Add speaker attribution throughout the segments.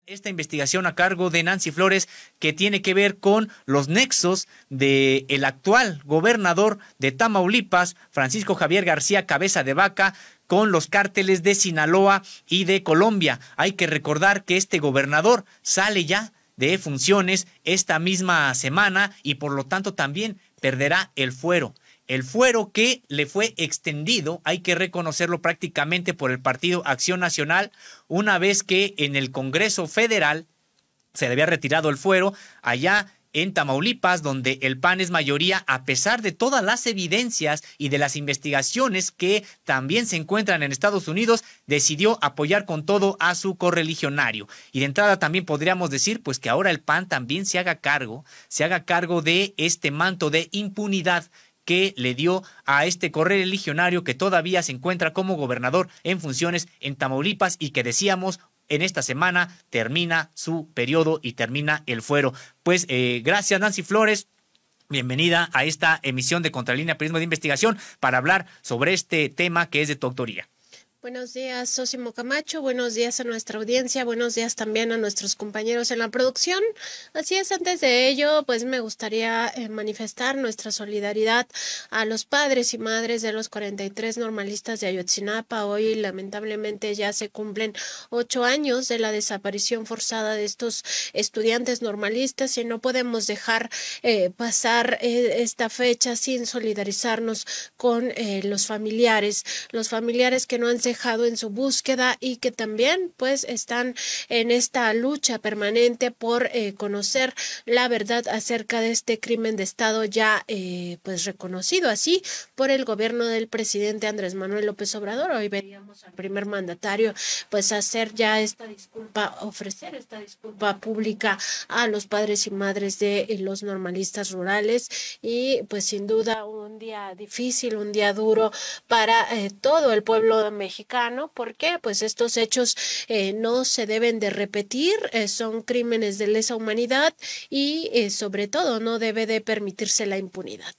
Speaker 1: Esta investigación a cargo de Nancy Flores, que tiene que ver con los nexos del actual gobernador de Tamaulipas, Francisco Javier García Cabeza de Vaca, con los cárteles de Sinaloa y de Colombia. Hay que recordar que este gobernador sale ya de funciones esta misma semana y por lo tanto también perderá el fuero. El fuero que le fue extendido, hay que reconocerlo, prácticamente por el Partido Acción Nacional, una vez que en el Congreso Federal se le había retirado el fuero allá en Tamaulipas, donde el PAN es mayoría, a pesar de todas las evidencias y de las investigaciones que también se encuentran en Estados Unidos, decidió apoyar con todo a su correligionario. Y de entrada también podríamos decir pues que ahora el PAN también se haga cargo de este manto de impunidad que le dio a este correligionario que todavía se encuentra como gobernador en funciones en Tamaulipas y que decíamos en esta semana termina su periodo y termina el fuero. Pues gracias Nancy Flores, bienvenida a esta emisión de Contralínea Periodismo de Investigación para hablar sobre este tema que es de tu autoría.
Speaker 2: Buenos días, Sósimo Camacho, buenos días a nuestra audiencia, buenos días también a nuestros compañeros en la producción. Así es, antes de ello, pues me gustaría manifestar nuestra solidaridad a los padres y madres de los 43 normalistas de Ayotzinapa. Hoy, lamentablemente, ya se cumplen 8 años de la desaparición forzada de estos estudiantes normalistas y no podemos dejar pasar esta fecha sin solidarizarnos con los familiares que no han dejado en su búsqueda y que también pues están en esta lucha permanente por conocer la verdad acerca de este crimen de Estado ya pues reconocido así por el gobierno del presidente Andrés Manuel López Obrador. Hoy veíamos al primer mandatario pues hacer ya esta disculpa, ofrecer esta disculpa pública a los padres y madres de los normalistas rurales y pues sin duda un día difícil, un día duro para todo el pueblo mexicano. ¿Por qué? Pues estos hechos no se deben de repetir, son crímenes de lesa humanidad y sobre todo no debe de permitirse la impunidad.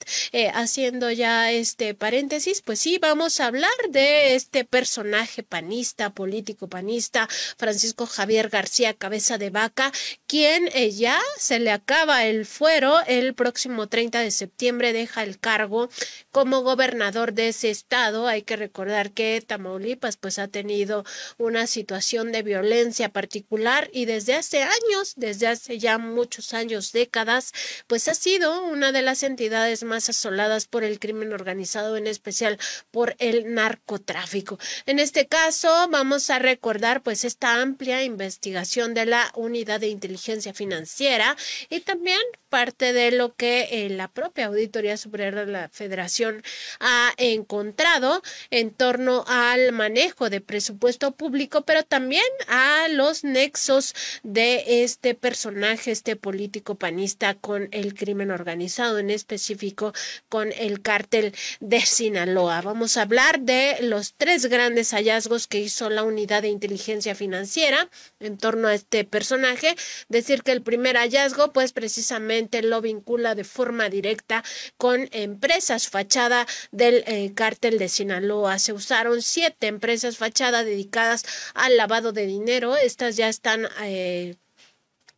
Speaker 2: Haciendo ya este paréntesis, pues sí, vamos a hablar de este personaje panista, político panista, Francisco Javier García Cabeza de Vaca, quien ya se le acaba el fuero, el próximo 30 de septiembre deja el cargo como gobernador de ese estado. Hay que recordar que Tamaulipas pues ha tenido una situación de violencia particular y desde hace ya muchos años, décadas, pues ha sido una de las entidades más asoladas por el crimen organizado, en especial por el narcotráfico. En este caso vamos a recordar pues esta amplia investigación de la Unidad de Inteligencia Financiera y también parte de lo que la propia Auditoría Superior de la Federación ha encontrado en torno al manejo de presupuesto público, pero también a los nexos de este personaje, este político panista con el crimen organizado, en específico con el cártel de Sinaloa. Vamos a hablar de los 3 grandes hallazgos que hizo la Unidad de Inteligencia Financiera en torno a este personaje. Decir que el primer hallazgo pues precisamente lo vincula de forma directa con empresas fachada del cártel de Sinaloa. Se usaron 7 empresas fachada dedicadas al lavado de dinero. Estas ya están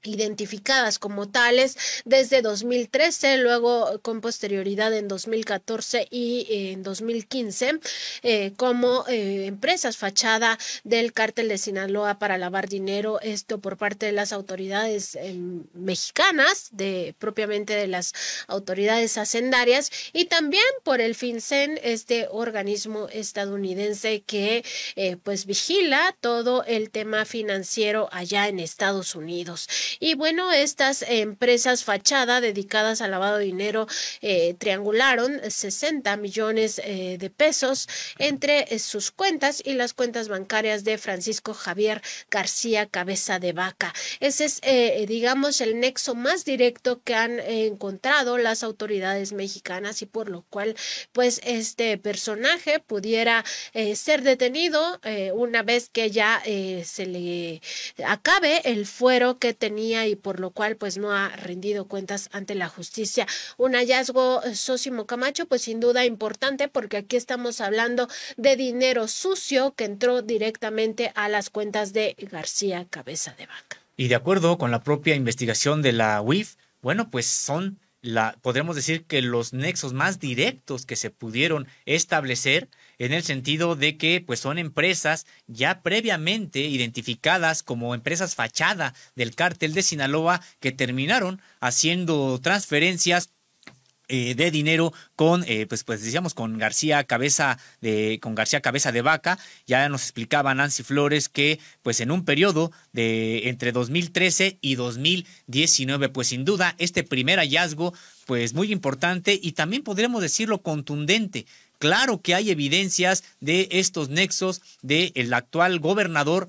Speaker 2: identificadas como tales desde 2013, luego con posterioridad en 2014 y en 2015 como empresas fachada del cártel de Sinaloa para lavar dinero, esto por parte de las autoridades mexicanas, propiamente de las autoridades hacendarias y también por el FinCEN, este organismo estadounidense que pues vigila todo el tema financiero allá en Estados Unidos. Y bueno, estas empresas fachada dedicadas al lavado de dinero triangularon 60 millones de pesos entre sus cuentas y las cuentas bancarias de Francisco Javier García Cabeza de Vaca. Ese es, digamos, el nexo más directo que han encontrado las autoridades mexicanas y por lo cual, pues, este personaje pudiera ser detenido una vez que ya se le acabe el fuero que tenía y por lo cual pues no ha rendido cuentas ante la justicia. Un hallazgo, Sósimo Camacho, pues sin duda importante porque aquí estamos hablando de dinero sucio que entró directamente a las cuentas de García Cabeza de Vaca.
Speaker 1: Y de acuerdo con la propia investigación de la UIF, bueno, pues son podremos decir que los nexos más directos que se pudieron establecer, en el sentido de que pues son empresas ya previamente identificadas como empresas fachada del cártel de Sinaloa, que terminaron haciendo transferencias de dinero con pues decíamos con García Cabeza de Vaca. Ya nos explicaba Nancy Flores que pues en un periodo de entre 2013 y 2019, pues sin duda este primer hallazgo pues muy importante y también podríamos decirlo contundente. Claro que hay evidencias de estos nexos del actual gobernador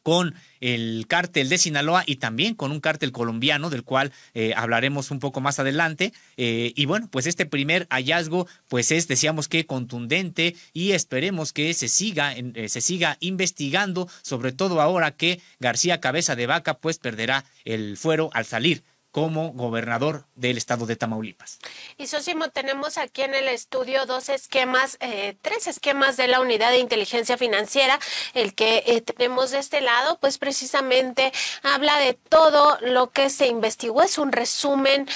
Speaker 1: con el cártel de Sinaloa y también con un cártel colombiano, del cual hablaremos un poco más adelante. Y bueno, pues este primer hallazgo pues es, decíamos que contundente, y esperemos que se siga investigando, sobre todo ahora que García Cabeza de Vaca pues perderá el fuero al salir como gobernador del estado de Tamaulipas.
Speaker 2: Y Sósimo, tenemos aquí en el estudio tres esquemas de la Unidad de Inteligencia Financiera. El que tenemos de este lado, pues precisamente habla de todo lo que se investigó. Es un resumen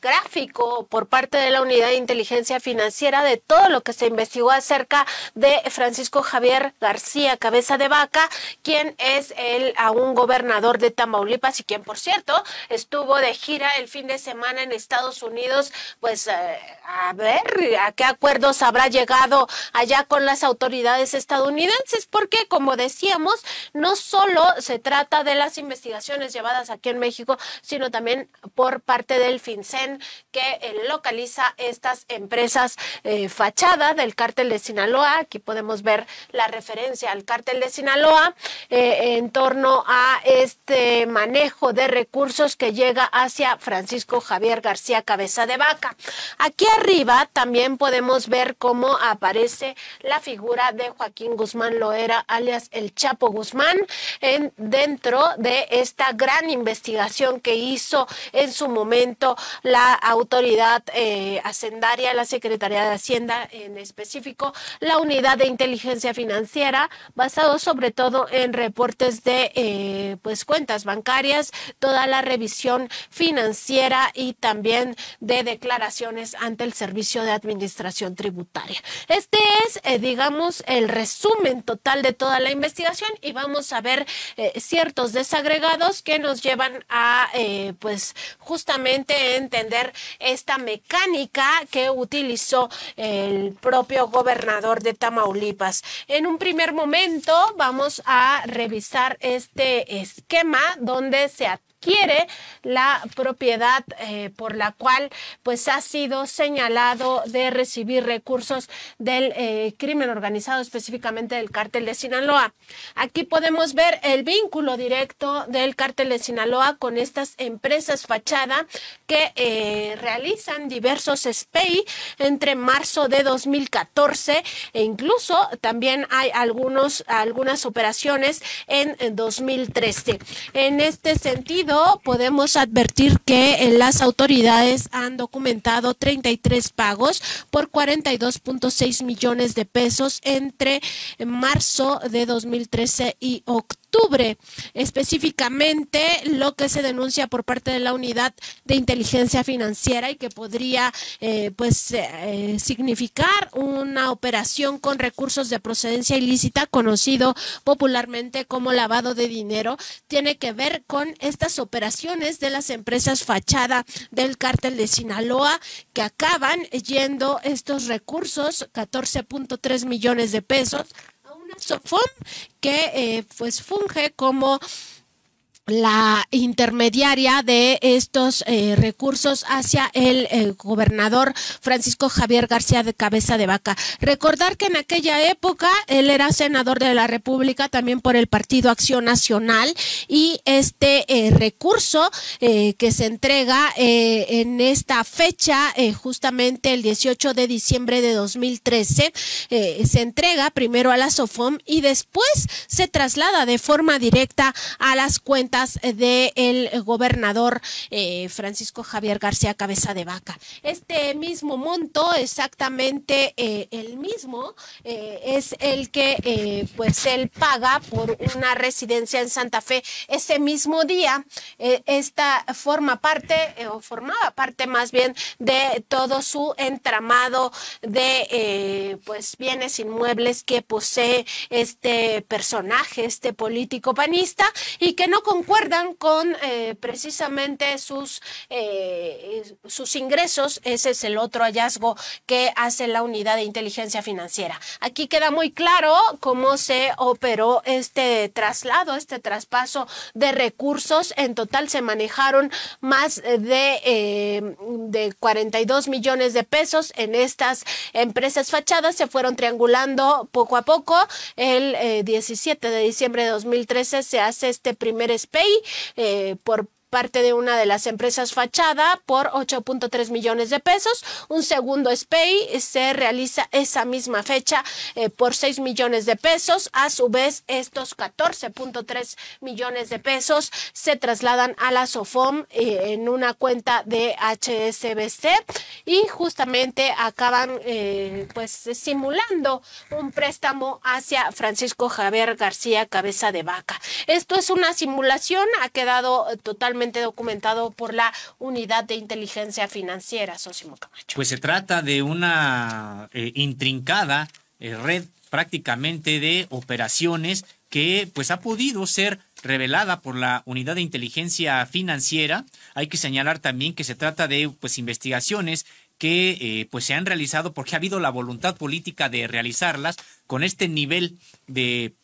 Speaker 2: gráfico por parte de la Unidad de Inteligencia Financiera de todo lo que se investigó acerca de Francisco Javier García Cabeza de Vaca, quien es aún gobernador de Tamaulipas y quien, por cierto, estuvo de gira el fin de semana en Estados Unidos, pues a ver a qué acuerdos habrá llegado allá con las autoridades estadounidenses, porque como decíamos, no solo se trata de las investigaciones llevadas aquí en México, sino también por parte del FinCEN, que localiza estas empresas fachada del cártel de Sinaloa. Aquí podemos ver la referencia al cártel de Sinaloa en torno a este manejo de recursos que llega hacia Francisco Javier García Cabeza de Vaca. Aquí arriba también podemos ver cómo aparece la figura de Joaquín Guzmán Loera, alias el Chapo Guzmán, dentro de esta gran investigación que hizo en su momento la autoridad hacendaria, la Secretaría de Hacienda, en específico la Unidad de Inteligencia Financiera, basado sobre todo en reportes de pues cuentas bancarias, toda la revisión financiera y también de declaraciones ante el Servicio de Administración Tributaria. Este es, digamos, el resumen total de toda la investigación, y vamos a ver ciertos desagregados que nos llevan a, pues, justamente entender esta mecánica que utilizó el propio gobernador de Tamaulipas. En un primer momento vamos a revisar este esquema donde se adquiere la propiedad por la cual pues ha sido señalado de recibir recursos del crimen organizado, específicamente del cártel de Sinaloa. Aquí podemos ver el vínculo directo del cártel de Sinaloa con estas empresas fachada que realizan diversos SPEI entre marzo de 2014 e incluso también hay algunas operaciones en 2013. En este sentido, podemos advertir que las autoridades han documentado 33 pagos por 42.6 millones de pesos entre marzo de 2013 y octubre. Específicamente, lo que se denuncia por parte de la Unidad de Inteligencia Financiera y que podría significar una operación con recursos de procedencia ilícita, conocido popularmente como lavado de dinero, tiene que ver con estas operaciones de las empresas fachada del cártel de Sinaloa, que acaban yendo estos recursos, 14.3 millones de pesos, a una SOFOM que pues funge como la intermediaria de estos recursos hacia el gobernador Francisco Javier García de Cabeza de Vaca. Recordar que en aquella época él era senador de la República también por el Partido Acción Nacional, y este recurso que se entrega en esta fecha, justamente el 18 de diciembre de 2013, se entrega primero a la SOFOM y después se traslada de forma directa a las cuentas cuentas del gobernador Francisco Javier García Cabeza de Vaca. Este mismo monto, exactamente el mismo, es el que pues él paga por una residencia en Santa Fe ese mismo día. Esta formaba parte más bien de todo su entramado de pues bienes inmuebles que posee este personaje, este político panista, y que no concuerdan con precisamente sus ingresos. Ese es el otro hallazgo que hace la unidad de inteligencia financiera. Aquí queda muy claro cómo se operó este traslado, este traspaso de recursos. En total se manejaron más de 42 millones de pesos en estas empresas fachadas. Se fueron triangulando poco a poco. El 17 de diciembre de 2013 se hace este primer SPEI por parte de una de las empresas fachada por 8.3 millones de pesos. Un segundo SPEI se realiza esa misma fecha por 6 millones de pesos. A su vez, estos 14.3 millones de pesos se trasladan a la SOFOM en una cuenta de HSBC y justamente acaban pues simulando un préstamo hacia Francisco Javier García Cabeza de Vaca. Esto es una simulación, ha quedado totalmente documentado por la unidad de inteligencia financiera, Sosimo Camacho.
Speaker 1: Pues se trata de una intrincada red prácticamente de operaciones que pues ha podido ser revelada por la unidad de inteligencia financiera. Hay que señalar también que se trata de pues investigaciones que pues se han realizado porque ha habido la voluntad política de realizarlas con este nivel de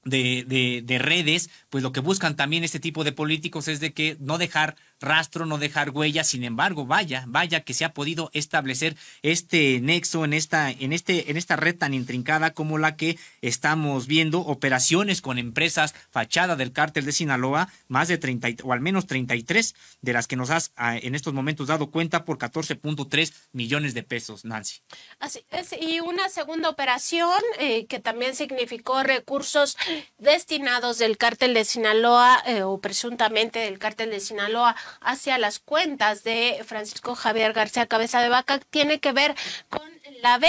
Speaker 1: redes. Pues lo que buscan también este tipo de políticos es de que no dejar rastro, no dejar huella. Sin embargo, vaya que se ha podido establecer este nexo en esta red tan intrincada como la que estamos viendo. Operaciones con empresas fachada del cártel de Sinaloa, más de 30 o al menos 33 de las que nos has en estos momentos dado cuenta, por 14.3 millones de pesos, Nancy.
Speaker 2: Así es, y una segunda operación que también significó recursos destinados del cártel de Sinaloa o presuntamente del cártel de Sinaloa hacia las cuentas de Francisco Javier García Cabeza de Vaca, tiene que ver con la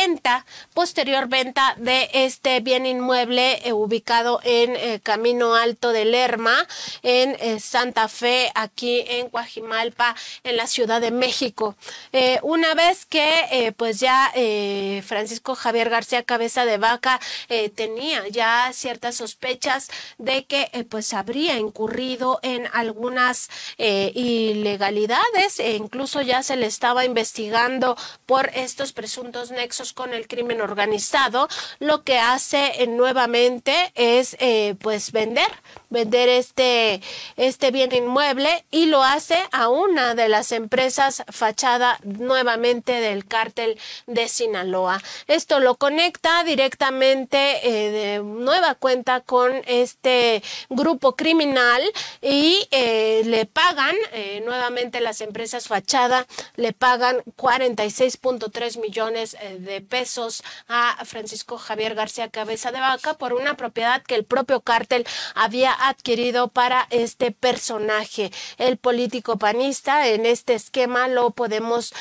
Speaker 2: posterior venta de este bien inmueble ubicado en Camino Alto de Lerma, en Santa Fe, aquí en Coajimalpa, en la Ciudad de México. Una vez que pues ya Francisco Javier García Cabeza de Vaca tenía ya ciertas sospechas de que pues habría incurrido en algunas ilegalidades, e incluso ya se le estaba investigando por estos presuntos nexos con el crimen organizado. Lo que hace nuevamente es pues vender este bien inmueble, y lo hace a una de las empresas fachada nuevamente del cártel de Sinaloa. Esto lo conecta directamente de nueva cuenta con este grupo criminal y le pagan nuevamente las empresas fachada, le pagan 46.3 millones de pesos a Francisco Javier García Cabeza de Vaca por una propiedad que el propio cártel había adquirido para este personaje. El político panista en este esquema lo podemos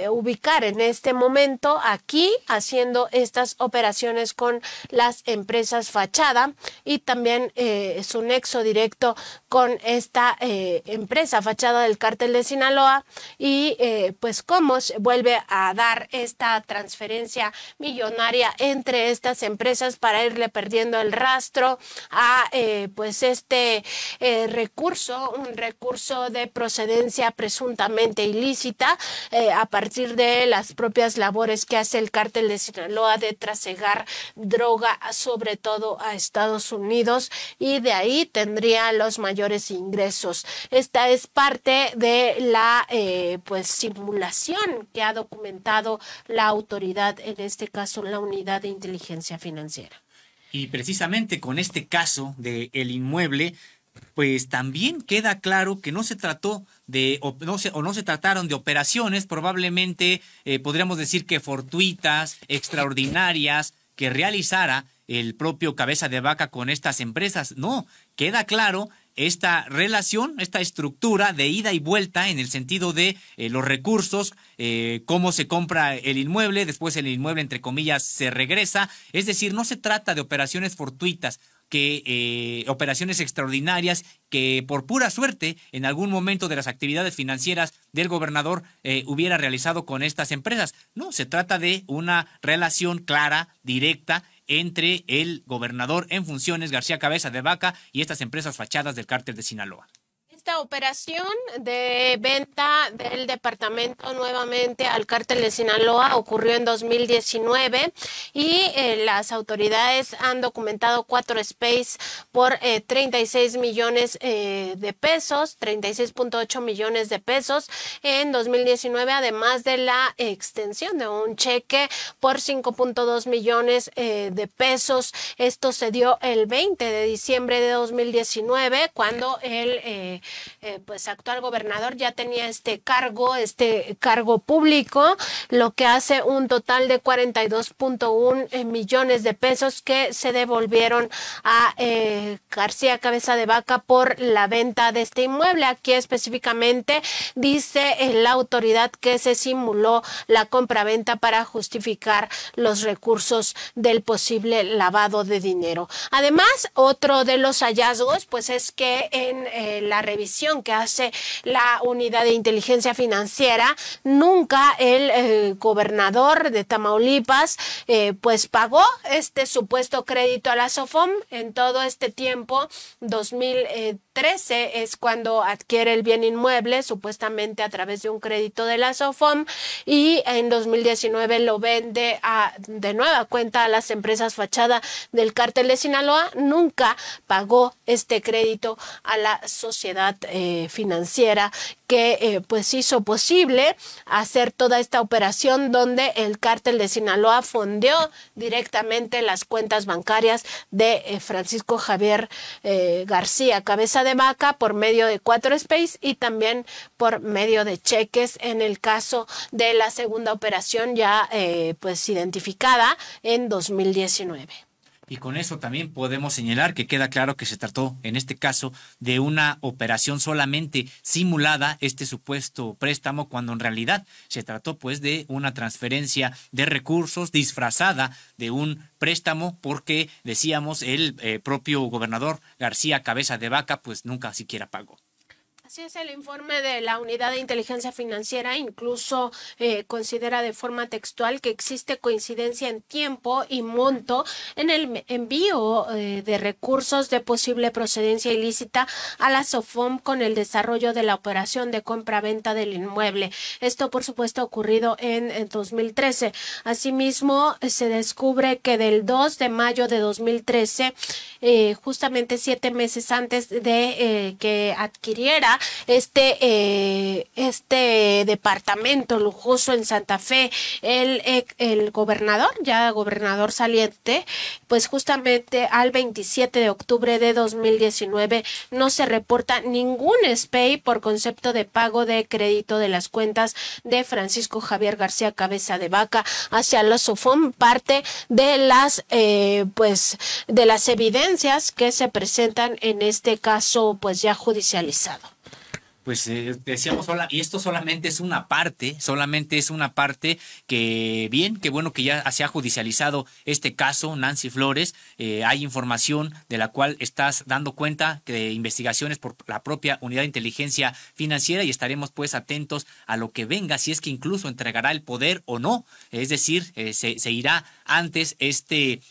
Speaker 2: ubicar en este momento aquí haciendo estas operaciones con las empresas fachada, y también su nexo directo con esta empresa fachada del cártel de Sinaloa, y pues cómo se vuelve a dar esta transferencia millonaria entre estas empresas para irle perdiendo el rastro a pues este recurso, un recurso de procedencia presuntamente ilícita, a partir de las propias labores que hace el cártel de Sinaloa de trasegar droga, sobre todo a Estados Unidos, y de ahí tendría los mayores ingresos. Esta es parte de la pues simulación que ha documentado la autoridad, en este caso la unidad de inteligencia financiera.
Speaker 1: Y precisamente con este caso del inmueble, pues también queda claro que no se trató de, no se trataron de operaciones probablemente, podríamos decir que fortuitas, extraordinarias, que realizara el propio Cabeza de Vaca con estas empresas. No, queda claro esta relación, esta estructura de ida y vuelta en el sentido de los recursos, cómo se compra el inmueble, después el inmueble, entre comillas, se regresa. Es decir, no se trata de operaciones fortuitas, operaciones extraordinarias que por pura suerte en algún momento de las actividades financieras del gobernador hubiera realizado con estas empresas. No, se trata de una relación clara, directa, entre el gobernador en funciones, García Cabeza de Vaca, y estas empresas fachadas del cártel de Sinaloa.
Speaker 2: Esta operación de venta del departamento nuevamente al cártel de Sinaloa ocurrió en 2019 y las autoridades han documentado 4 space por 36 millones de pesos, 36.8 millones de pesos en 2019, además de la extensión de un cheque por 5.2 millones de pesos. Esto se dio el 20 de diciembre de 2019, cuando el pues actual gobernador ya tenía este cargo público, lo que hace un total de 42.1 millones de pesos que se devolvieron a García Cabeza de Vaca por la venta de este inmueble. Aquí específicamente dice la autoridad que se simuló la compraventa para justificar los recursos del posible lavado de dinero. Además, otro de los hallazgos pues es que en la revisión que hace la unidad de inteligencia financiera, nunca el gobernador de Tamaulipas pues pagó este supuesto crédito a la SOFOM. En todo este tiempo, 2013 es cuando adquiere el bien inmueble, supuestamente a través de un crédito de la SOFOM, y en 2019 lo vende de nueva cuenta a las empresas fachada del cártel de Sinaloa. Nunca pagó este crédito a la sociedad financiera que pues hizo posible hacer toda esta operación, donde el cártel de Sinaloa fondeó directamente las cuentas bancarias de Francisco Javier García Cabeza de Vaca por medio de 4 space y también por medio de cheques, en el caso de la segunda operación ya pues identificada en 2019.
Speaker 1: Y con eso también podemos señalar que queda claro que se trató en este caso de una operación solamente simulada, este supuesto préstamo, cuando en realidad se trató pues de una transferencia de recursos disfrazada de un préstamo, porque decíamos el propio gobernador García Cabeza de Vaca pues nunca siquiera pagó.
Speaker 2: Así es, el informe de la Unidad de Inteligencia Financiera incluso considera de forma textual que existe coincidencia en tiempo y monto en el envío de recursos de posible procedencia ilícita a la SOFOM con el desarrollo de la operación de compra-venta del inmueble. Esto, por supuesto, ha ocurrido en 2013. Asimismo, se descubre que del 2 de mayo de 2013, justamente 7 meses antes de que adquiriera este departamento lujoso en Santa Fe, el gobernador, ya gobernador saliente, pues justamente al 27 de octubre de 2019 no se reporta ningún SPEI por concepto de pago de crédito de las cuentas de Francisco Javier García Cabeza de Vaca hacia la SOFOM, parte de las de las evidencias que se presentan en este caso pues ya judicializado.
Speaker 1: Pues decíamos, y esto solamente es una parte que bien, qué bueno que ya se ha judicializado este caso, Nancy Flores. Hay información de la cual estás dando cuenta, de investigaciones por la propia Unidad de Inteligencia Financiera, y estaremos pues atentos a lo que venga, si es que incluso entregará el poder o no. Es decir, se irá antes este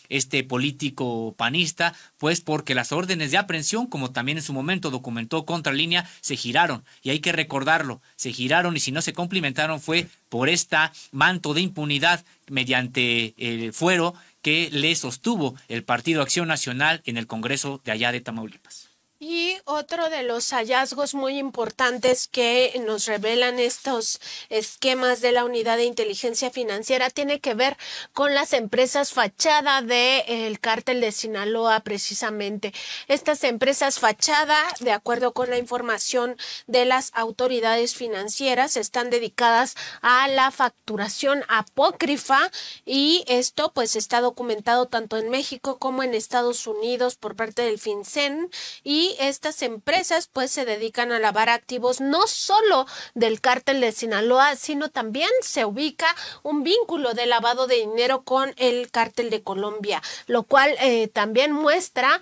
Speaker 1: político panista, pues porque las órdenes de aprehensión, como también en su momento documentó Contralínea, se giraron. Y hay que recordarlo, se giraron, y si no se cumplimentaron fue por esta manto de impunidad mediante el fuero que le sostuvo el Partido Acción Nacional en el Congreso de allá de Tamaulipas.
Speaker 2: Y otro de los hallazgos muy importantes que nos revelan estos esquemas de la Unidad de Inteligencia Financiera tiene que ver con las empresas fachada del cártel de Sinaloa, precisamente. Estas empresas fachada, de acuerdo con la información de las autoridades financieras, están dedicadas a la facturación apócrifa, y esto pues está documentado tanto en México como en Estados Unidos por parte del FinCEN, y y estas empresas pues se dedican a lavar activos no solo del cártel de Sinaloa, sino también se ubica un vínculo de lavado de dinero con el cártel de Colombia, lo cual también muestra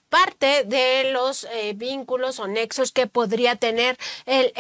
Speaker 2: parte de los vínculos o nexos que podría tener el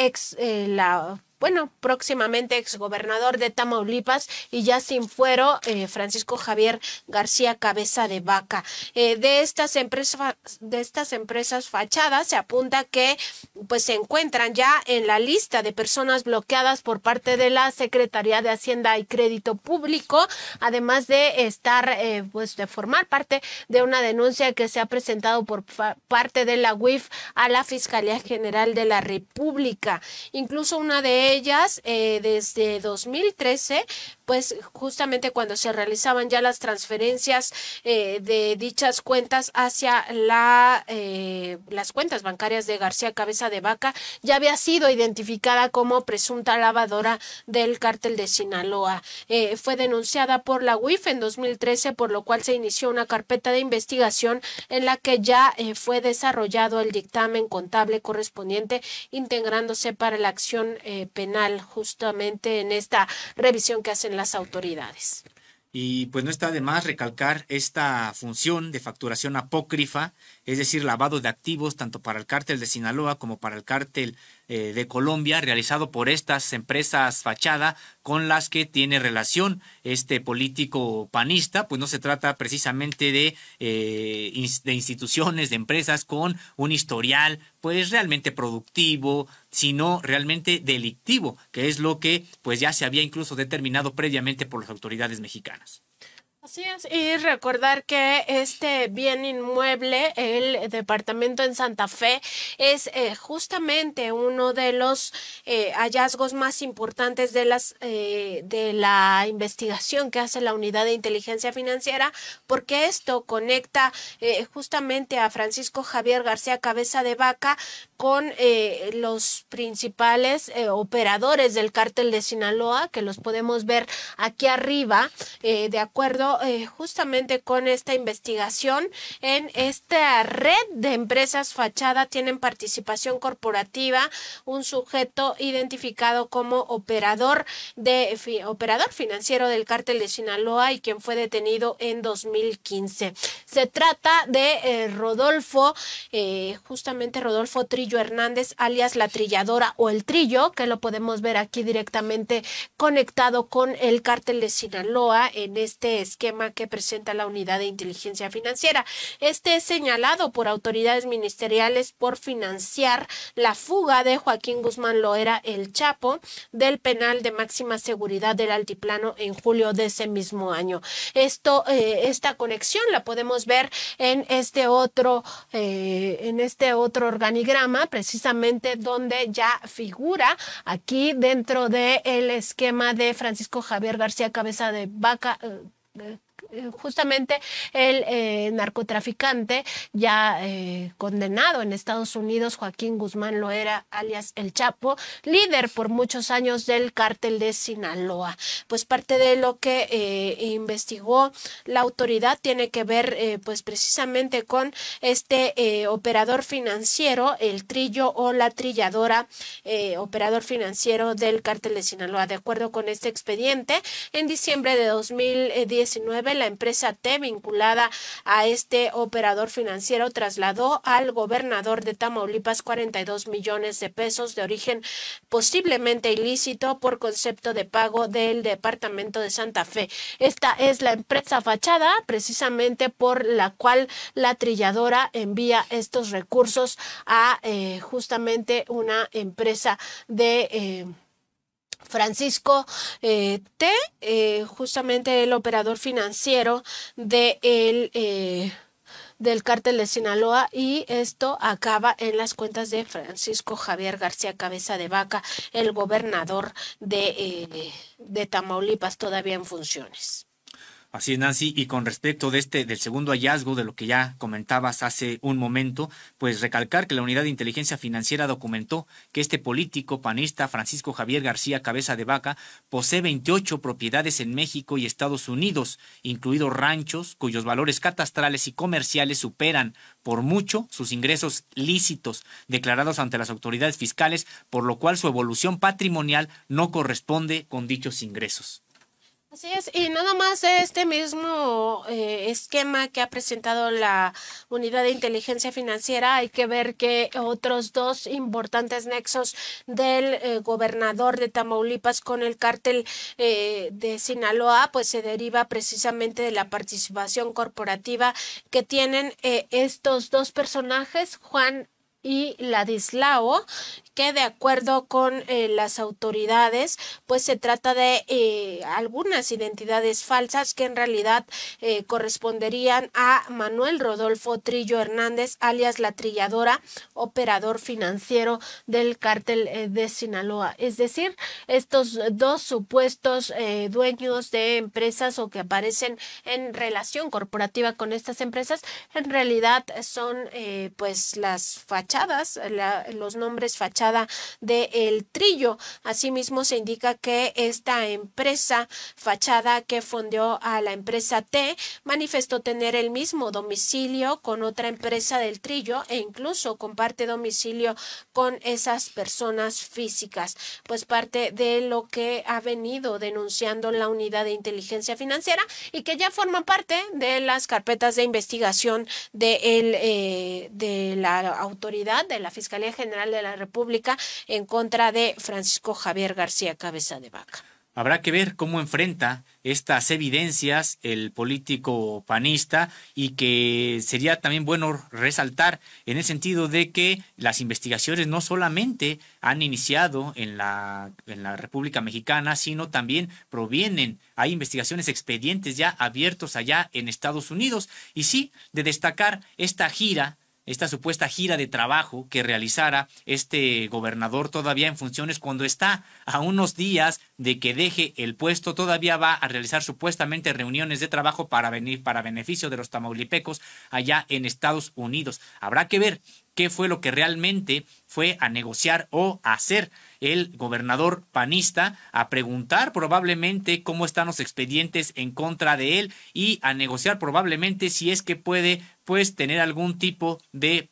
Speaker 2: próximamente exgobernador de Tamaulipas y ya sin fuero, Francisco Javier García Cabeza de Vaca. De estas empresas fachadas se apunta que pues se encuentran ya en la lista de personas bloqueadas por parte de la Secretaría de Hacienda y Crédito Público, además de estar de formar parte de una denuncia que se ha presentado por parte de la UIF a la Fiscalía General de la República. Incluso una de ellas desde 2013, pues justamente cuando se realizaban ya las transferencias de dichas cuentas hacia las cuentas bancarias de García Cabeza de Vaca, ya había sido identificada como presunta lavadora del cártel de Sinaloa. Fue denunciada por la UIF en 2013, por lo cual se inició una carpeta de investigación en la que ya fue desarrollado el dictamen contable correspondiente, integrándose para la acción penal justamente en esta revisión que hacen las autoridades.
Speaker 1: Y pues no está de más recalcar esta función de facturación apócrifa, es decir, lavado de activos tanto para el cártel de Sinaloa como para el cártel de Colombia, realizado por estas empresas fachada con las que tiene relación este político panista. Pues no se trata precisamente de instituciones, de empresas con un historial pues realmente productivo, sino realmente delictivo, que es lo que pues ya se había incluso determinado previamente por las autoridades mexicanas.
Speaker 2: Así es, y recordar que este bien inmueble, el departamento en Santa Fe, es justamente uno de los hallazgos más importantes de la investigación que hace la Unidad de Inteligencia Financiera, porque esto conecta justamente a Francisco Javier García Cabeza de Vaca con los principales operadores del cártel de Sinaloa, que los podemos ver aquí arriba, de acuerdo justamente con esta investigación. En esta red de empresas fachada tienen participación corporativa un sujeto identificado como operador financiero del cártel de Sinaloa y quien fue detenido en 2015. Se trata de Rodolfo Trillo Hernández, alias La Trilladora o El Trillo, que lo podemos ver aquí directamente conectado con el cártel de Sinaloa en este esquema que presenta la Unidad de Inteligencia Financiera. Este es señalado por autoridades ministeriales por financiar la fuga de Joaquín Guzmán Loera, el Chapo, del penal de máxima seguridad del Altiplano en julio de ese mismo año. Esta conexión la podemos ver en este otro organigrama, precisamente donde ya figura aquí dentro del esquema de Francisco Javier García Cabeza de Vaca, justamente el narcotraficante ya condenado en Estados Unidos, Joaquín Guzmán Loera, alias El Chapo, líder por muchos años del cártel de Sinaloa. Pues parte de lo que investigó la autoridad tiene que ver pues precisamente con este operador financiero, El Trillo o La Trilladora, operador financiero del cártel de Sinaloa. De acuerdo con este expediente, en diciembre de 2019, la empresa T, vinculada a este operador financiero, trasladó al gobernador de Tamaulipas 42 millones de pesos de origen posiblemente ilícito por concepto de pago del departamento de Santa Fe. Esta es la empresa fachada precisamente por la cual La Trilladora envía estos recursos a justamente una empresa de Francisco justamente el operador financiero del cártel de Sinaloa, y esto acaba en las cuentas de Francisco Javier García Cabeza de Vaca, el gobernador de Tamaulipas, todavía en funciones.
Speaker 1: Así es, Nancy, y con respecto del segundo hallazgo, de lo que ya comentabas hace un momento, pues recalcar que la Unidad de Inteligencia Financiera documentó que este político panista, Francisco Javier García Cabeza de Vaca, posee 28 propiedades en México y Estados Unidos, incluidos ranchos cuyos valores catastrales y comerciales superan por mucho sus ingresos lícitos declarados ante las autoridades fiscales, por lo cual su evolución patrimonial no corresponde con dichos ingresos.
Speaker 2: Así es, y nada más este mismo esquema que ha presentado la Unidad de Inteligencia Financiera, hay que ver que otros dos importantes nexos del gobernador de Tamaulipas con el cártel de Sinaloa, pues se deriva precisamente de la participación corporativa que tienen estos dos personajes, Juan y Ladislao, que de acuerdo con las autoridades, pues se trata de algunas identidades falsas que en realidad corresponderían a Manuel Rodolfo Trillo Hernández, alias La Trilladora, operador financiero del cártel de Sinaloa. Es decir, estos dos supuestos dueños de empresas o que aparecen en relación corporativa con estas empresas, en realidad son pues las fachadas, los nombres fachadas de El Trillo. Asimismo, se indica que esta empresa fachada que fondeó a la empresa T manifestó tener el mismo domicilio con otra empresa del Trillo e incluso comparte domicilio con esas personas físicas. Pues parte de lo que ha venido denunciando la Unidad de Inteligencia Financiera y que ya forma parte de las carpetas de investigación de la autoridad de la Fiscalía General de la República en contra de Francisco Javier García Cabeza de Vaca.
Speaker 1: Habrá que ver cómo enfrenta estas evidencias el político panista y que sería también bueno resaltar en el sentido de que las investigaciones no solamente han iniciado en la República Mexicana, sino también hay investigaciones, expedientes ya abiertos allá en Estados Unidos. Y sí, de destacar esta supuesta gira de trabajo que realizara este gobernador todavía en funciones cuando está a unos días de que deje el puesto, todavía va a realizar supuestamente reuniones de trabajo para beneficio de los tamaulipecos allá en Estados Unidos. Habrá que ver qué fue lo que realmente fue a negociar o a hacer el gobernador panista, a preguntar probablemente cómo están los expedientes en contra de él y a negociar probablemente si es que puede pues tener algún tipo de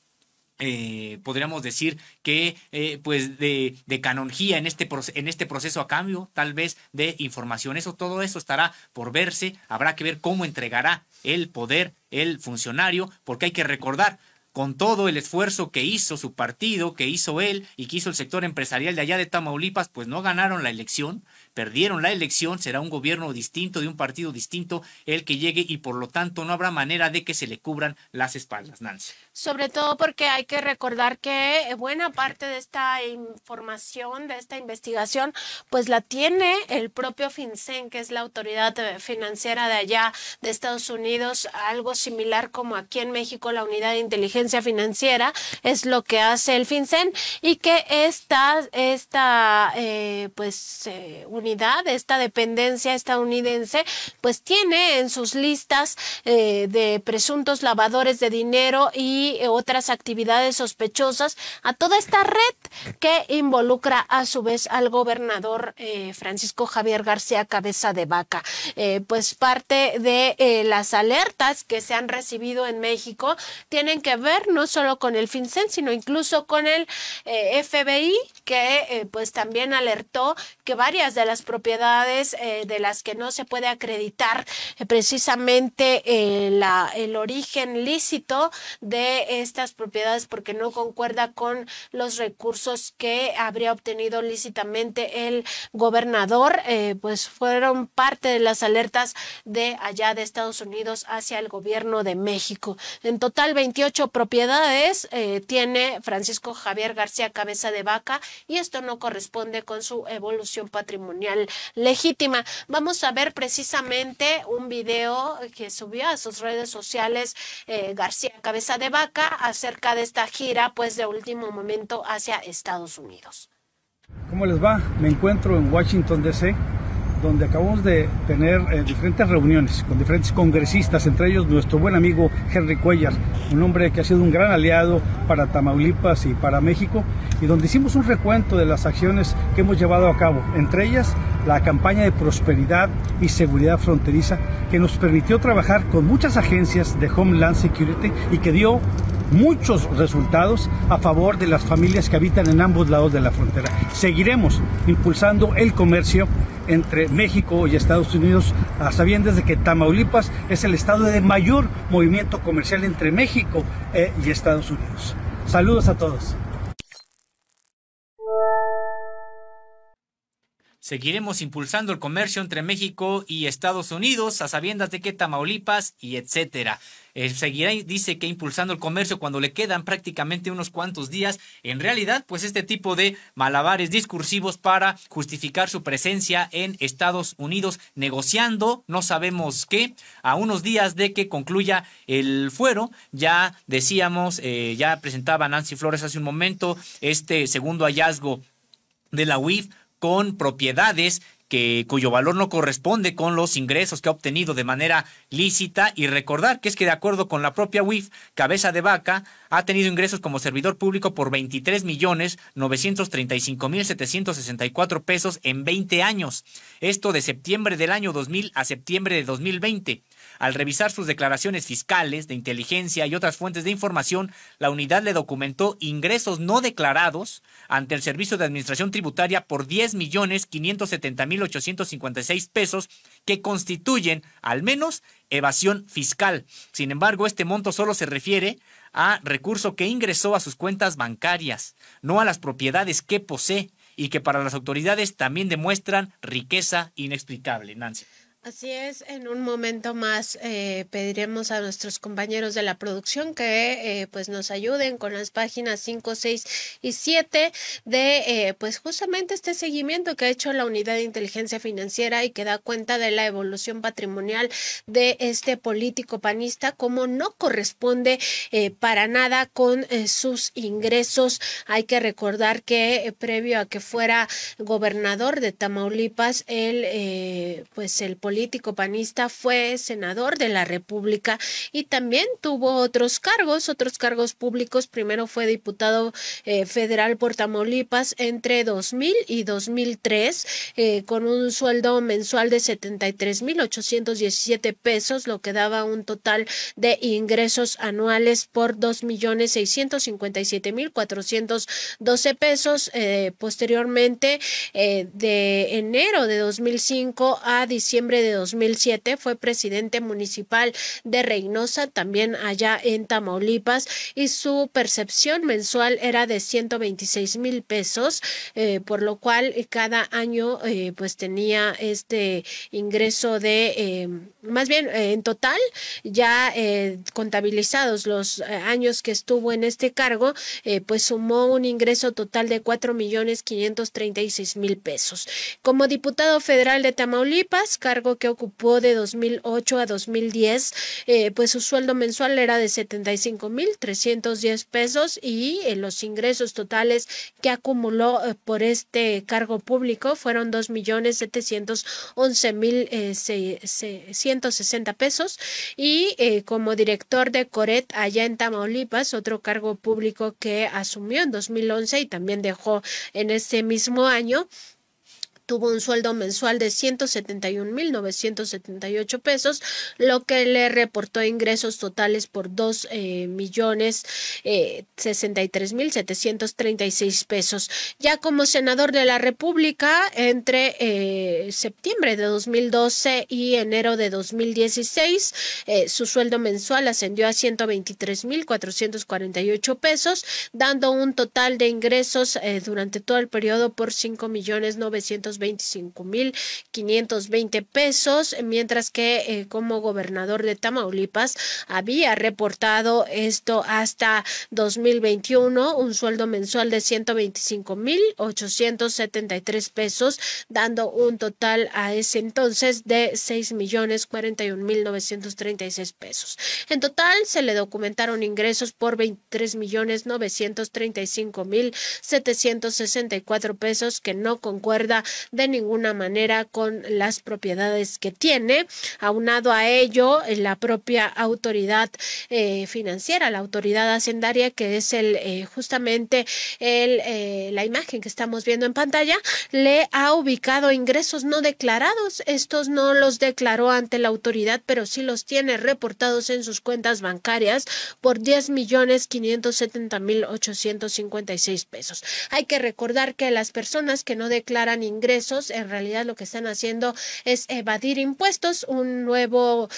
Speaker 1: podríamos decir que pues de canonjía en este proceso a cambio tal vez de información. Todo eso estará por verse. Habrá que ver cómo entregará el poder el funcionario, porque hay que recordar, con todo el esfuerzo que hizo su partido, que hizo él y que hizo el sector empresarial de allá de Tamaulipas, pues no ganaron la elección, perdieron la elección, será un gobierno distinto, de un partido distinto el que llegue y por lo tanto no habrá manera de que se le cubran las espaldas, Nancy.
Speaker 2: Sobre todo porque hay que recordar que buena parte de esta información, de esta investigación, pues la tiene el propio FinCEN, que es la autoridad financiera de allá de Estados Unidos, algo similar como aquí en México la Unidad de Inteligencia Financiera, es lo que hace el FinCEN, y que esta unidad, esta dependencia estadounidense, pues tiene en sus listas de presuntos lavadores de dinero y otras actividades sospechosas a toda esta red que involucra a su vez al gobernador Francisco Javier García Cabeza de Vaca. Pues parte de las alertas que se han recibido en México tienen que ver no solo con el FinCEN, sino incluso con el FBI, que pues también alertó que varias de las propiedades de las que no se puede acreditar precisamente el origen lícito de estas propiedades porque no concuerda con los recursos que habría obtenido lícitamente el gobernador, pues fueron parte de las alertas de allá de Estados Unidos hacia el gobierno de México. En total 28 propiedades tiene Francisco Javier García Cabeza de Vaca y esto no corresponde con su evolución patrimonial legítima. Vamos a ver precisamente un video que subió a sus redes sociales García Cabeza de Vaca acerca de esta gira pues de último momento hacia Estados Unidos.
Speaker 3: ¿Cómo les va? Me encuentro en Washington, D.C. donde acabamos de tener diferentes reuniones con diferentes congresistas, entre ellos nuestro buen amigo Henry Cuellar, un hombre que ha sido un gran aliado para Tamaulipas y para México, y donde hicimos un recuento de las acciones que hemos llevado a cabo, entre ellas la campaña de prosperidad y seguridad fronteriza, que nos permitió trabajar con muchas agencias de Homeland Security y que dio muchos resultados a favor de las familias que habitan en ambos lados de la frontera. Seguiremos impulsando el comercio entre México y Estados Unidos, a sabiendas de que Tamaulipas es el estado de mayor movimiento comercial entre México y Estados Unidos. Saludos a todos.
Speaker 1: Seguiremos impulsando el comercio entre México y Estados Unidos, a sabiendas de que Tamaulipas y etcétera. Seguirá, dice, que impulsando el comercio cuando le quedan prácticamente unos cuantos días. En realidad, pues este tipo de malabares discursivos para justificar su presencia en Estados Unidos, negociando, no sabemos qué, a unos días de que concluya el fuero. Ya decíamos, ya presentaba Nancy Flores hace un momento este segundo hallazgo de la UIF con propiedades cuyo valor no corresponde con los ingresos que ha obtenido de manera lícita, y recordar que es que de acuerdo con la propia UIF, Cabeza de Vaca ha tenido ingresos como servidor público por 23.935.764 pesos en 20 años. Esto de septiembre del año 2000 a septiembre de 2020. Al revisar sus declaraciones fiscales, de inteligencia y otras fuentes de información, la unidad le documentó ingresos no declarados ante el Servicio de Administración Tributaria por 10.570.856 pesos, que constituyen al menos evasión fiscal. Sin embargo, este monto solo se refiere a recurso que ingresó a sus cuentas bancarias, no a las propiedades que posee, y que para las autoridades también demuestran riqueza inexplicable. Nancy.
Speaker 2: Así es, en un momento más pediremos a nuestros compañeros de la producción que pues nos ayuden con las páginas 5, 6 y 7 de pues justamente este seguimiento que ha hecho la Unidad de Inteligencia Financiera y que da cuenta de la evolución patrimonial de este político panista, como no corresponde para nada con sus ingresos. Hay que recordar que previo a que fuera gobernador de Tamaulipas, el político panista fue senador de la República y también tuvo otros cargos públicos. Primero fue diputado federal por Tamaulipas entre 2000 y 2003 con un sueldo mensual de 73.817 pesos, lo que daba un total de ingresos anuales por 2.657.412 pesos. Posteriormente, de enero de 2005 a diciembre de 2007 fue presidente municipal de Reynosa, también allá en Tamaulipas, y su percepción mensual era de 126,000 pesos, por lo cual cada año pues tenía este ingreso de, más bien en total, ya contabilizados los años que estuvo en este cargo, pues sumó un ingreso total de 4,536,000 pesos. Como diputado federal de Tamaulipas, cargo que ocupó de 2008 a 2010, pues su sueldo mensual era de 75,310 pesos, y los ingresos totales que acumuló por este cargo público fueron 2,711,160 pesos. Y como director de Coret allá en Tamaulipas, otro cargo público que asumió en 2011 y también dejó en ese mismo año, tuvo un sueldo mensual de 171,978 pesos, lo que le reportó ingresos totales por 2,063,736 pesos. Ya como senador de la República, entre septiembre de 2012 y enero de 2016, su sueldo mensual ascendió a 123,448 pesos, dando un total de ingresos durante todo el periodo por 5,925,520 pesos, mientras que como gobernador de Tamaulipas había reportado esto hasta 2021 un sueldo mensual de 125,873 pesos, dando un total a ese entonces de 6,041,936 pesos. En total se le documentaron ingresos por 23,935,764 pesos, que no concuerda de ninguna manera con las propiedades que tiene. Aunado a ello, la propia autoridad financiera, la autoridad hacendaria, que es justamente la imagen que estamos viendo en pantalla, le ha ubicado ingresos no declarados. Estos no los declaró ante la autoridad, pero sí los tiene reportados en sus cuentas bancarias por 10,570,856 pesos. Hay que recordar que las personas que no declaran ingresos, en realidad lo que están haciendo es evadir impuestos, un nuevo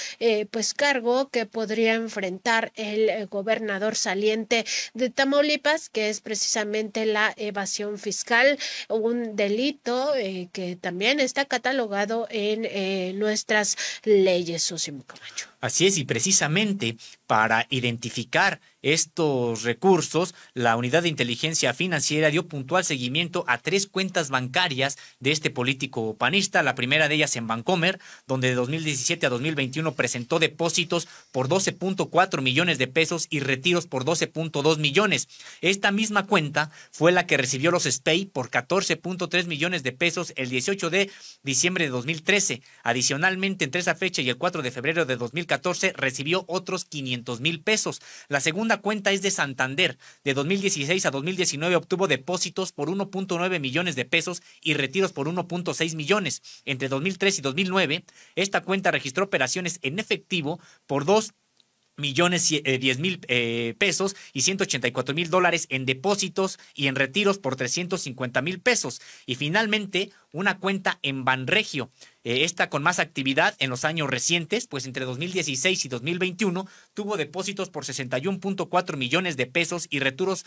Speaker 2: pues cargo que podría enfrentar el gobernador saliente de Tamaulipas, que es precisamente la evasión fiscal, un delito que también está catalogado en nuestras leyes, Sosimo Camacho.
Speaker 1: Así es, y precisamente para identificar estos recursos, la Unidad de Inteligencia Financiera dio puntual seguimiento a 3 cuentas bancarias de este político panista. La primera de ellas en Bancomer, donde de 2017 a 2021 presentó depósitos por 12.4 millones de pesos y retiros por 12.2 millones. Esta misma cuenta fue la que recibió los SPEI por 14.3 millones de pesos el 18 de diciembre de 2013. Adicionalmente, entre esa fecha y el 4 de febrero de 2014 recibió otros 500,000 pesos. La segunda cuenta es de Santander. De 2016 a 2019 obtuvo depósitos por 1.9 millones de pesos y retiros por 1.6 millones. Entre 2003 y 2009, esta cuenta registró operaciones en efectivo por 2,010,000 pesos y $184,000 en depósitos y en retiros por 350,000 pesos. Y finalmente, una cuenta en Banregio, esta con más actividad en los años recientes, pues entre 2016 y 2021 tuvo depósitos por 61.4 millones de pesos y retiros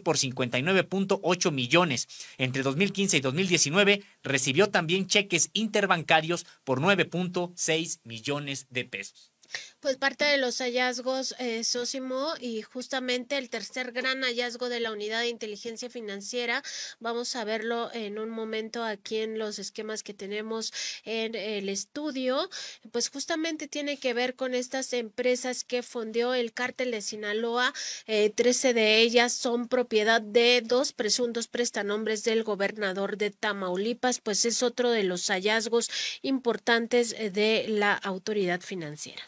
Speaker 1: por 59.8 millones. Entre 2015 y 2019 recibió también cheques interbancarios por 9.6 millones de pesos.
Speaker 2: Pues parte de los hallazgos, Sosimo, y justamente el tercer gran hallazgo de la Unidad de Inteligencia Financiera, vamos a verlo en un momento aquí en los esquemas que tenemos en el estudio, pues justamente tiene que ver con estas empresas que fondeó el cártel de Sinaloa. 13 de ellas son propiedad de 2 presuntos prestanombres del gobernador de Tamaulipas, pues es otro de los hallazgos importantes de la autoridad financiera.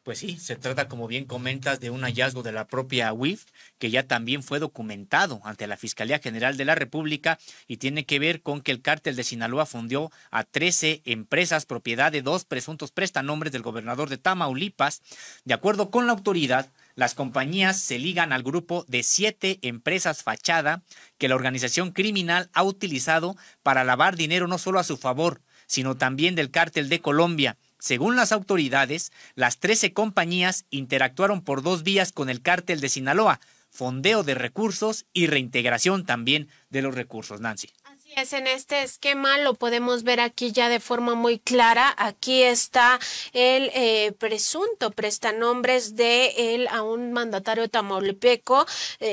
Speaker 1: Pues sí, se trata, como bien comentas, de un hallazgo de la propia UIF, que ya también fue documentado ante la Fiscalía General de la República y tiene que ver con que el cártel de Sinaloa fundió a 13 empresas propiedad de 2 presuntos prestanombres del gobernador de Tamaulipas. De acuerdo con la autoridad, las compañías se ligan al grupo de 7 empresas fachada que la organización criminal ha utilizado para lavar dinero no solo a su favor, sino también del cártel de Colombia. Según las autoridades, las 13 compañías interactuaron por 2 vías con el cártel de Sinaloa: fondeo de recursos y reintegración también de los recursos. Nancy.
Speaker 2: Así es, en este esquema lo podemos ver aquí ya de forma muy clara. Aquí está el presunto prestanombres de a un mandatario tamaulipeco.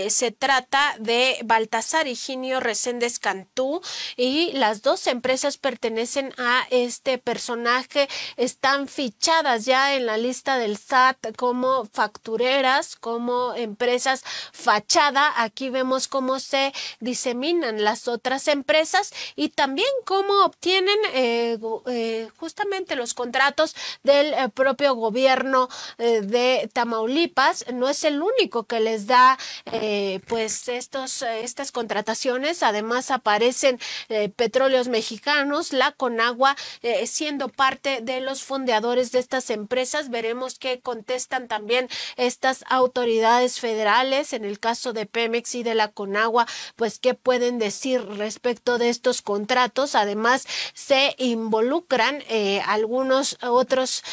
Speaker 2: Se trata de Baltasar Higinio Reséndez Cantú, y las 2 empresas pertenecen a este personaje. Están fichadas ya en la lista del SAT como factureras, como empresas fachada. Aquí vemos cómo se diseminan las otras empresas y también cómo obtienen justamente los contratos del propio gobierno de Tamaulipas. No es el único que les da pues estas contrataciones. Además aparecen Petróleos Mexicanos, la Conagua, siendo parte de los fondeadores de estas empresas. Veremos qué contestan también estas autoridades federales. En el caso de Pemex y de la Conagua, pues qué pueden decir respecto de estos contratos. Además, se involucran algunos otros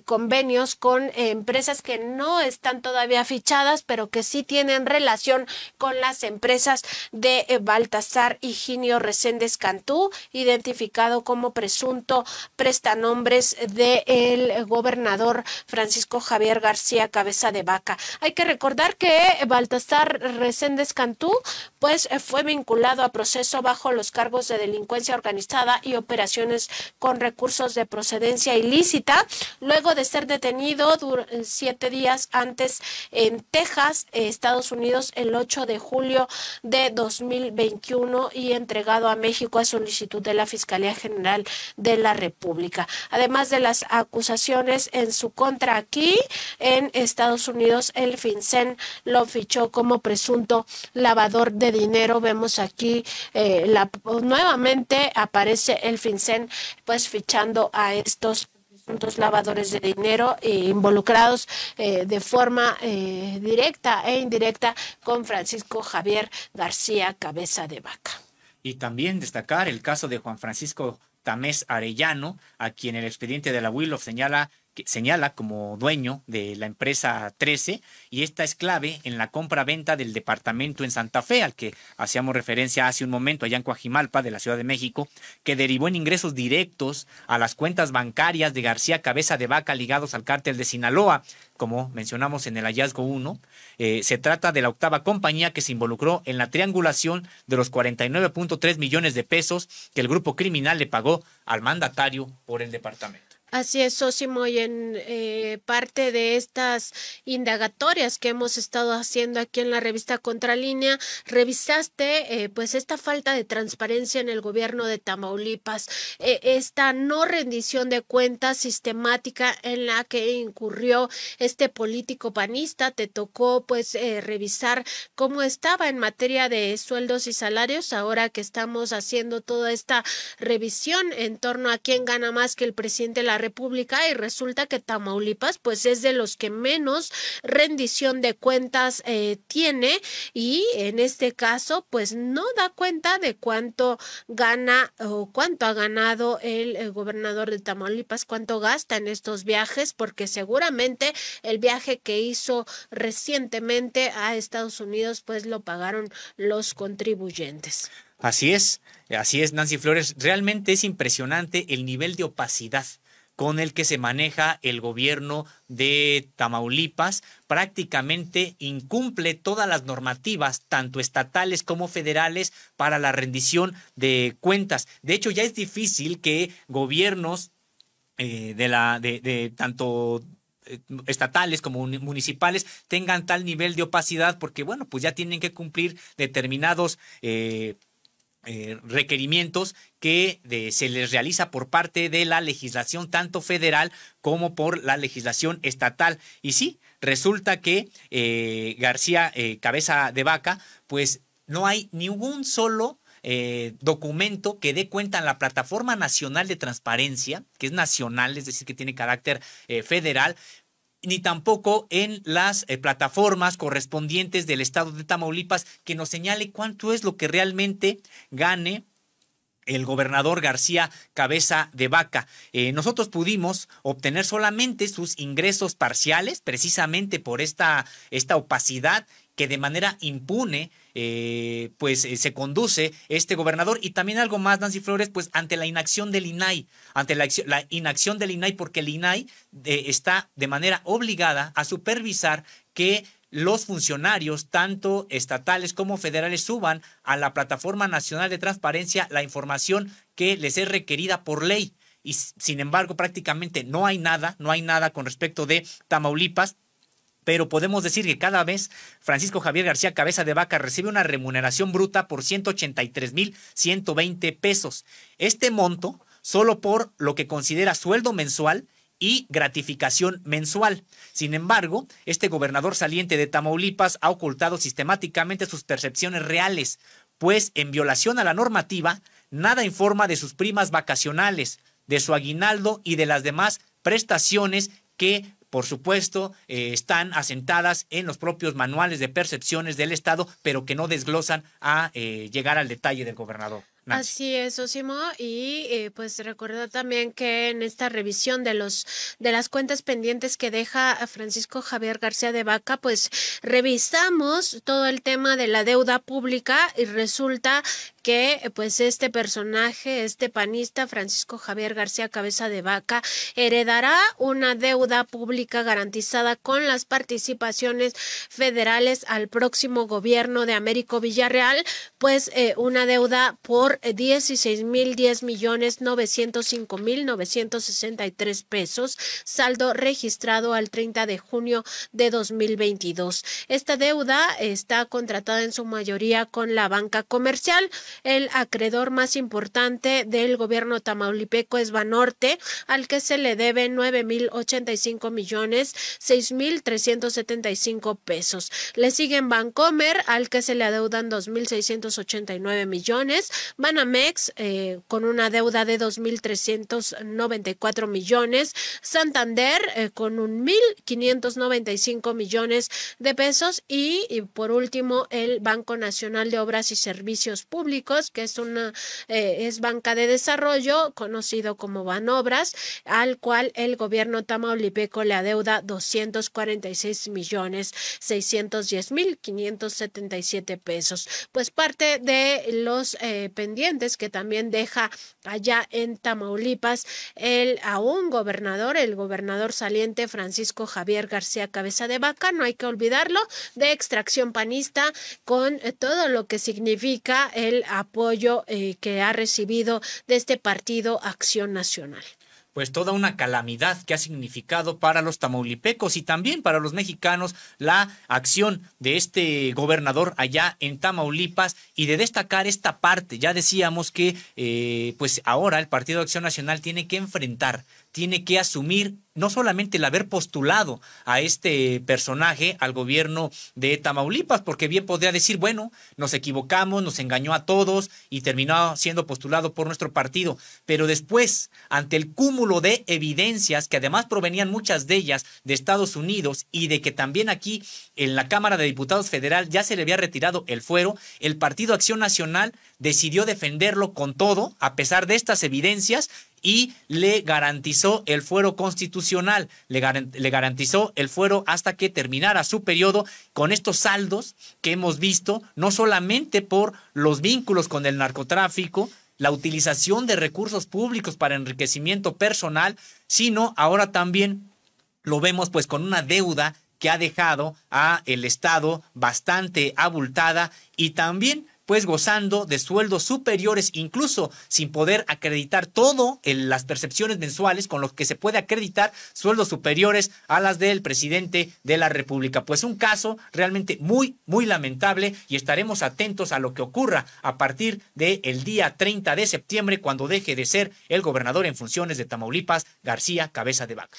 Speaker 2: convenios con empresas que no están todavía fichadas, pero que sí tienen relación con las empresas de Baltasar Higinio Reséndez Cantú, identificado como presunto prestanombres del gobernador Francisco Javier García Cabeza de Vaca. Hay que recordar que Baltasar Reséndez Cantú pues fue vinculado a proceso bajo los cargos de delincuencia organizada y operaciones con recursos de procedencia ilícita, luego de ser detenido 7 días antes en Texas, Estados Unidos, el 8 de julio de 2021 y entregado a México a solicitud de la Fiscalía General de la República. Además de las acusaciones en su contra aquí en Estados Unidos, el FinCEN lo fichó como presunto lavador de dinero. Vemos aquí nuevamente aparece el FinCEN pues fichando a estos presuntos lavadores de dinero involucrados de forma directa e indirecta con Francisco Javier García Cabeza de Vaca.
Speaker 1: Y también destacar el caso de Juan Francisco Tamés Arellano, a quien el expediente de la Willow señala como dueño de la empresa 13, y esta es clave en la compra-venta del departamento en Santa Fe, al que hacíamos referencia hace un momento, allá en Coajimalpa, de la Ciudad de México, que derivó en ingresos directos a las cuentas bancarias de García Cabeza de Vaca ligados al cártel de Sinaloa. Como mencionamos en el hallazgo 1, se trata de la octava compañía que se involucró en la triangulación de los 49.3 millones de pesos que el grupo criminal le pagó al mandatario por el departamento.
Speaker 2: Así es, Sósimo, y en parte de estas indagatorias que hemos estado haciendo aquí en la revista Contralínea, revisaste pues esta falta de transparencia en el gobierno de Tamaulipas, esta no rendición de cuentas sistemática en la que incurrió este político panista. Te tocó pues revisar cómo estaba en materia de sueldos y salarios, ahora que estamos haciendo toda esta revisión en torno a quién gana más que el presidente de la República, y resulta que Tamaulipas pues es de los que menos rendición de cuentas tiene, y en este caso pues no da cuenta de cuánto gana o cuánto ha ganado el gobernador de Tamaulipas, cuánto gasta en estos viajes, porque seguramente el viaje que hizo recientemente a Estados Unidos pues lo pagaron los contribuyentes.
Speaker 1: Así es, Nancy Flores. Realmente es impresionante el nivel de opacidad con el que se maneja el gobierno de Tamaulipas. Prácticamente incumple todas las normativas, tanto estatales como federales, para la rendición de cuentas. De hecho, ya es difícil que gobiernos tanto estatales como municipales tengan tal nivel de opacidad, porque bueno, pues ya tienen que cumplir determinados requerimientos que se les realiza por parte de la legislación tanto federal como por la legislación estatal. Y sí, resulta que García Cabeza de Vaca, pues no hay ni un solo documento que dé cuenta en la Plataforma Nacional de Transparencia, que es nacional, es decir, que tiene carácter federal, ni tampoco en las plataformas correspondientes del estado de Tamaulipas, que nos señale cuánto es lo que realmente gane el gobernador García Cabeza de Vaca. Nosotros pudimos obtener solamente sus ingresos parciales, precisamente por esta opacidad que de manera impune se conduce este gobernador. Y también algo más, Nancy Flores, pues ante la inacción del INAI, la inacción del INAI, porque el INAI está de manera obligada a supervisar que los funcionarios, tanto estatales como federales, suban a la Plataforma Nacional de Transparencia la información que les es requerida por ley. Y sin embargo, prácticamente no hay nada con respecto de Tamaulipas. Pero podemos decir que cada vez Francisco Javier García Cabeza de Vaca recibe una remuneración bruta por 183,120 pesos. Este monto solo por lo que considera sueldo mensual y gratificación mensual. Sin embargo, este gobernador saliente de Tamaulipas ha ocultado sistemáticamente sus percepciones reales, pues en violación a la normativa, nada informa de sus primas vacacionales, de su aguinaldo y de las demás prestaciones que por supuesto, están asentadas en los propios manuales de percepciones del Estado, pero que no desglosan a llegar al detalle del gobernador. Nancy.
Speaker 2: Así es, Osimo, y pues recordar también que en esta revisión de las cuentas pendientes que deja a Francisco Javier García de Vaca, pues revisamos todo el tema de la deuda pública y resulta que pues este personaje, este panista, Francisco Javier García Cabeza de Vaca, heredará una deuda pública garantizada con las participaciones federales al próximo gobierno de Américo Villarreal, pues una deuda por 16,905,963 pesos, saldo registrado al 30 de junio de 2022. Esta deuda está contratada en su mayoría con la banca comercial. El acreedor más importante del gobierno tamaulipeco es Banorte, al que se le deben 9,085,006,375 pesos. Le siguen Bancomer, al que se le adeudan 2,689 millones, Banamex con una deuda de 2,394 millones, Santander con 1,595 millones de pesos y por último el Banco Nacional de Obras y Servicios Públicos, que es banca de desarrollo, conocido como Banobras, al cual el gobierno tamaulipeco le adeuda 246,610,577 pesos. Pues parte de los pendientes que también deja allá en Tamaulipas el gobernador saliente Francisco Javier García Cabeza de Vaca, no hay que olvidarlo, de extracción panista, con todo lo que significa el apoyo que ha recibido de este partido Acción Nacional.
Speaker 1: Pues toda una calamidad que ha significado para los tamaulipecos y también para los mexicanos la acción de este gobernador allá en Tamaulipas, y de destacar esta parte. Ya decíamos que pues ahora el Partido de Acción Nacional tiene que asumir no solamente el haber postulado a este personaje al gobierno de Tamaulipas, porque bien podría decir, bueno, nos equivocamos, nos engañó a todos y terminó siendo postulado por nuestro partido, pero después, ante el cúmulo de evidencias, que además provenían muchas de ellas de Estados Unidos, y de que también aquí en la Cámara de Diputados Federal ya se le había retirado el fuero, el Partido Acción Nacional decidió defenderlo con todo, a pesar de estas evidencias, y le garantizó el fuero constitucional, le garantizó el fuero hasta que terminara su periodo, con estos saldos que hemos visto, no solamente por los vínculos con el narcotráfico, la utilización de recursos públicos para enriquecimiento personal, sino ahora también lo vemos pues con una deuda que ha dejado a el Estado bastante abultada, y también pues gozando de sueldos superiores, incluso sin poder acreditar todo en las percepciones mensuales, con lo que se puede acreditar sueldos superiores a las del presidente de la República. Pues un caso realmente muy, muy lamentable, y estaremos atentos a lo que ocurra a partir del día 30 de septiembre, cuando deje de ser el gobernador en funciones de Tamaulipas, García Cabeza de Vaca.